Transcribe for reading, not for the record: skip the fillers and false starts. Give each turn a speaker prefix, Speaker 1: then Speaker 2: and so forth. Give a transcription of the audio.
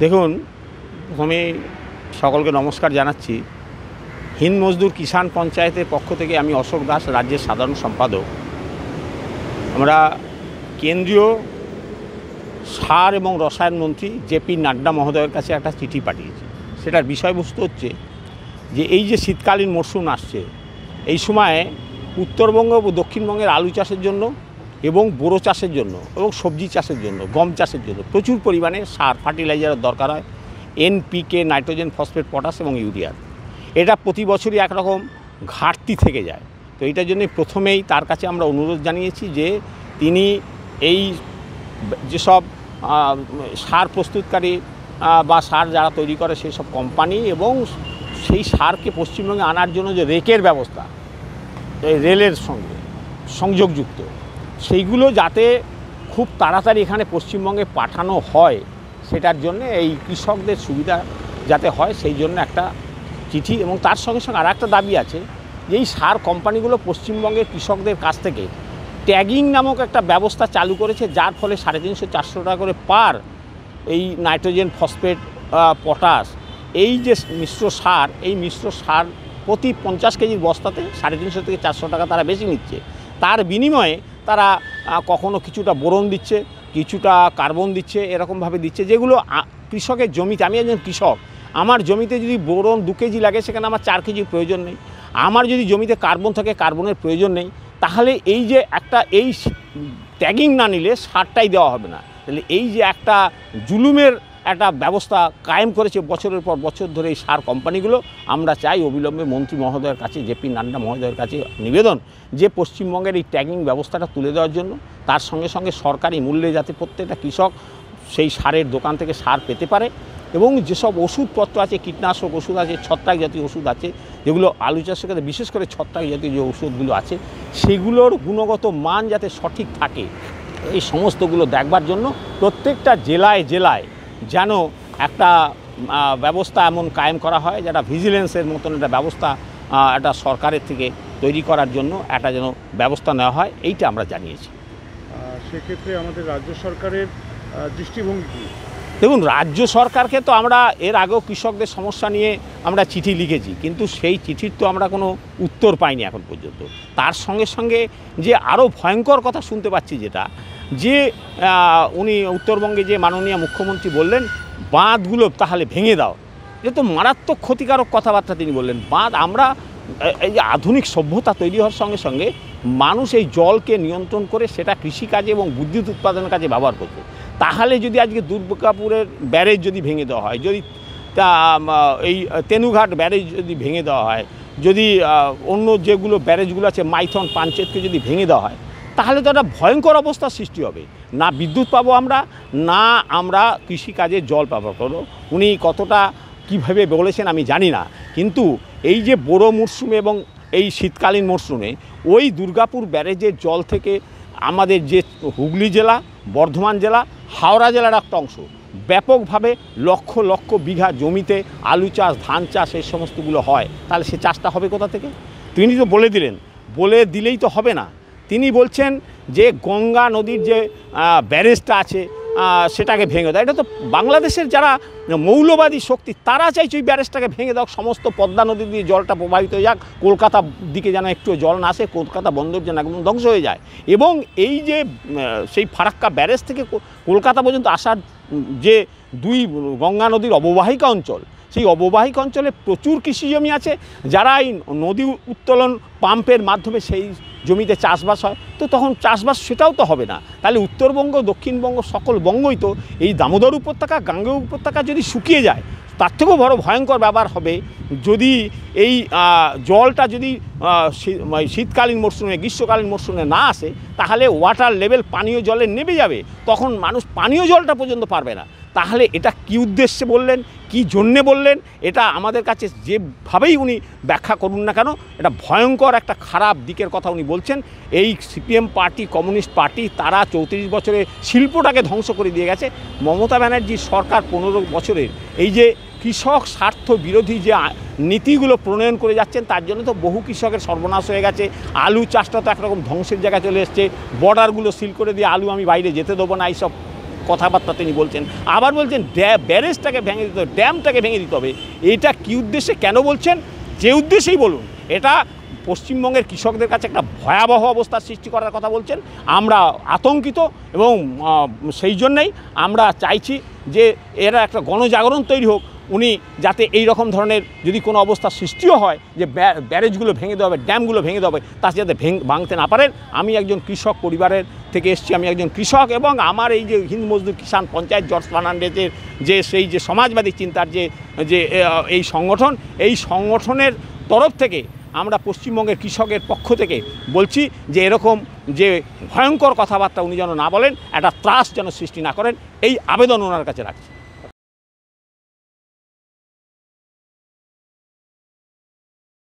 Speaker 1: দেখুন, প্রথমে সকলকে নমস্কার জানাচ্ছি। হিন্দ মজদুর কিষাণ পঞ্চায়েতের পক্ষ থেকে আমি অশোক দাস, রাজ্যের সাধারণ সম্পাদক। আমরা কেন্দ্রীয় সার এবং রসায়ন মন্ত্রী জেপি নাড্ডা মহোদয়ের কাছে একটা চিঠি পাঠিয়েছি। সেটার বিষয়বস্তু হচ্ছে যে এই যে শীতকালীন মরশুম আসছে, এই সময়ে উত্তরবঙ্গ ও দক্ষিণবঙ্গের আলু চাষের জন্য এবং বোরো চাষের জন্য এবং সবজি চাষের জন্য, গম চাষের জন্য প্রচুর পরিমাণে সার, ফার্টিলাইজারের দরকার হয়। এনপিকে, নাইট্রোজেন, ফসফেট, পটাশ এবং ইউরিয়ার। এটা প্রতি বছরই একরকম ঘাটতি থেকে যায়। তো এইটার জন্য প্রথমেই তার কাছে আমরা অনুরোধ জানিয়েছি যে তিনি এই যেসব সার প্রস্তুতকারী বা সার যারা তৈরি করে সেই সব কোম্পানি এবং সেই সারকে পশ্চিমবঙ্গে আনার জন্য যে রেকের ব্যবস্থা, এই রেলের সঙ্গে সংযোগযুক্ত, সেইগুলো যাতে খুব তাড়াতাড়ি এখানে পশ্চিমবঙ্গে পাঠানো হয়, সেটার জন্য এই কৃষকদের সুবিধা যাতে হয় সেই জন্য একটা চিঠি। এবং তার সঙ্গে সঙ্গে আর একটা দাবি আছে যে এই সার কোম্পানিগুলো পশ্চিমবঙ্গের কৃষকদের কাছ থেকে ট্যাগিং নামক একটা ব্যবস্থা চালু করেছে, যার ফলে 350-400 টাকা করে পার এই নাইট্রোজেন, ফসফেট, পটাশ, এই যে মিশ্র সার, এই মিশ্র সার প্রতি 50 কেজির বস্তাতে 350 থেকে 400 টাকা তারা বেশি নিচ্ছে। তার বিনিময়ে তারা কখনো কিছুটা বোরন দিচ্ছে, কিছুটা কার্বন দিচ্ছে, এরকমভাবে দিচ্ছে, যেগুলো কৃষকের জমিতে, আমি একজন কৃষক, আমার জমিতে যদি বোরন 2 কেজি লাগে, সেখানে আমার 4 কেজির প্রয়োজন নেই। আমার যদি জমিতে কার্বন থাকে, কার্বনের প্রয়োজন নেই। তাহলে এই যে একটা এই ট্যাগিং না নিলে সারটাই দেওয়া হবে না। তাহলে এই যে একটা জুলুমের একটা ব্যবস্থা কায়েম করেছে বছরের পর বছর ধরে এই সার কোম্পানিগুলো, আমরা চাই অবিলম্বে মন্ত্রী মহোদয়ের কাছে, জেপি নাড্ডা মহোদয়ের কাছে নিবেদন যে পশ্চিমবঙ্গের এই ট্যাগিং ব্যবস্থাটা তুলে দেওয়ার জন্য, তার সঙ্গে সঙ্গে সরকারি মূল্যে যাতে প্রত্যেকটা কৃষক সেই সারের দোকান থেকে সার পেতে পারে। এবং যেসব ওষুধপত্র আছে, কীটনাশক ওষুধ আছে, ছত্রাক জাতীয় ওষুধ আছে, যেগুলো আলু চাষের ক্ষেত্রে বিশেষ করে ছত্রাক জাতীয় যে ওষুধগুলো আছে, সেগুলোর গুণগত মান যাতে সঠিক থাকে, এই সমস্তগুলো দেখবার জন্য প্রত্যেকটা জেলায় জেলায় যেন একটা ব্যবস্থা এমন কায়েম করা হয়, যেটা ভিজিলেন্সের মতন একটা ব্যবস্থা একটা সরকারের থেকে তৈরি করার জন্য একটা যেন ব্যবস্থা নেওয়া হয়, এইটা আমরা জানিয়েছি।
Speaker 2: সেক্ষেত্রে আমাদের রাজ্য সরকারের দৃষ্টিভঙ্গি কী?
Speaker 1: দেখুন, রাজ্য সরকারকে তো আমরা এর আগেও কৃষকদের সমস্যা নিয়ে আমরা চিঠি লিখেছি, কিন্তু সেই চিঠির তো আমরা কোনো উত্তর পাইনি এখন পর্যন্ত। তার সঙ্গে সঙ্গে যে আরও ভয়ঙ্কর কথা শুনতে পাচ্ছি, যেটা যে উনি উত্তরবঙ্গে যে মাননীয় মুখ্যমন্ত্রী বললেন বাঁধগুলো তাহলে ভেঙে দাও, এটা তো মারাত্মক ক্ষতিকারক কথাবার্তা তিনি বললেন। বাঁধ, আমরা এই যে আধুনিক সভ্যতা তৈরি হওয়ার সঙ্গে সঙ্গে মানুষ এই জলকে নিয়ন্ত্রণ করে সেটা কৃষিকাজে এবং বিদ্যুৎ উৎপাদনের কাজে ব্যবহার করছে। তাহলে যদি আজকে দুর্গাপুরের ব্যারেজ যদি ভেঙে দেওয়া হয়, যদি এই তেনুঘাট ব্যারেজ যদি ভেঙে দেওয়া হয়, যদি অন্য যেগুলো ব্যারেজগুলো আছে মাইথন, পাঞ্চেতকে যদি ভেঙে দেওয়া হয়, তাহলে তো একটা ভয়ঙ্কর অবস্থার সৃষ্টি হবে। না বিদ্যুৎ পাবো আমরা, না আমরা কৃষিকাজে জল পাবো। উনি কতটা কীভাবে বলেছেন আমি জানি না, কিন্তু এই যে বোরো মরশুমে এবং এই শীতকালীন মরশুমে ওই দুর্গাপুর ব্যারেজের জল থেকে আমাদের যে হুগলি জেলা, বর্ধমান জেলা, হাওড়া জেলার একটা অংশ ব্যাপকভাবে লক্ষ লক্ষ বিঘা জমিতে আলু চাষ, ধান চাষ, এই সমস্তগুলো হয়। তাহলে সে চাষটা হবে কোথা থেকে? তিনি তো বলে দিলেন, বলে দিলেই তো হবে না। তিনি বলছেন যে গঙ্গা নদীর যে ব্যারেজটা আছে সেটাকে ভেঙে দেয়। এটা তো বাংলাদেশের যারা মৌলবাদী শক্তি, তারা চাইছে ওই ব্যারেজটাকে ভেঙে দাও, সমস্ত পদ্মা নদী দিয়ে জলটা প্রবাহিত হয়ে যাক, কলকাতার দিকে যেন একটু জল না আসে, কলকাতা বন্দর যেন একদম ধ্বংস হয়ে যায়। এবং এই যে সেই ফারাক্কা ব্যারেজ থেকে কলকাতা পর্যন্ত আসার যে 2 গঙ্গা নদীর অববাহিকা অঞ্চল, সেই অববাহিকা অঞ্চলে প্রচুর কৃষি জমি আছে, যারা এই নদী উত্তোলন পাম্পের মাধ্যমে সেই জমিতে চাষবাস হয়। তো তখন চাষবাস সেটাও তো হবে না। তাহলে উত্তরবঙ্গ, দক্ষিণবঙ্গ, সকল বঙ্গই তো এই দামোদর উপত্যকা, গাঙ্গেয় উপত্যকা যদি শুকিয়ে যায়, তার থেকেও বড় ভয়ঙ্কর ব্যাপার হবে যদি এই জলটা যদি শীতকালীন মরশুমে, গ্রীষ্মকালীন মরশুমে না আসে, তাহলে ওয়াটার লেভেল, পানীয় জলে নেমে যাবে। তখন মানুষ পানীয় জলটা পর্যন্ত পারবে না। তাহলে এটা কী উদ্দেশ্যে বললেন, কী জন্যে বললেন, এটা আমাদের কাছে যেভাবেই উনি ব্যাখ্যা করুন না কেন, এটা ভয়ঙ্কর একটা খারাপ দিকের কথা উনি বলছেন। এই সিপিএম পার্টি, কমিউনিস্ট পার্টি, তারা 34 বছরে শিল্পটাকে ধ্বংস করে দিয়ে গেছে। মমতা ব্যানার্জির সরকার 15 বছরের এই যে কৃষক স্বার্থ বিরোধী যে নীতিগুলো প্রণয়ন করে যাচ্ছেন, তার জন্য তো বহু কৃষকের সর্বনাশ হয়ে গেছে। আলু চাষটা তো একরকম ধ্বংসের জায়গায় চলে এসছে। বর্ডারগুলো সিল করে দিয়ে আলু আমি বাইরে যেতে দেবো না, এইসব কথাবার্তা তিনি বলছেন। আবার বলছেন ব্যারেজটাকে ভেঙে দিতে হবে, ড্যামটাকে ভেঙে দিতে হবে। এটা কী উদ্দেশ্যে কেন বলছেন? যে উদ্দেশ্যেই বলুন, এটা পশ্চিমবঙ্গের কৃষকদের কাছে একটা ভয়াবহ অবস্থার সৃষ্টি করার কথা বলছেন। আমরা আতঙ্কিত এবং সেই জন্যেই আমরা চাইছি যে এরা একটা গণজাগরণ তৈরি হোক। উনি যাতে এই রকম ধরনের যদি কোনো অবস্থার সৃষ্টিও হয় যে ব্যারেজগুলো ভেঙে দেওয়া হবে, ড্যামগুলো ভেঙে দেওয়া হবে, তা যাতে ভাঙতে না পারেন। আমি একজন কৃষক পরিবারের থেকে এসেছি, আমি একজন কৃষক, এবং আমার এই যে হিন্দ মজদুর কিষাণ পঞ্চায়েত জর্জ ফার্নান্ডেজের যে সেই যে সমাজবাদী চিন্তার যে এই সংগঠন, এই সংগঠনের তরফ থেকে আমরা পশ্চিমবঙ্গের কৃষকের পক্ষ থেকে বলছি যে এরকম যে ভয়ঙ্কর কথাবার্তা উনি যেন না বলেন, একটা ত্রাস যেন সৃষ্টি না করেন, এই আবেদন ওনার কাছে রাখছি।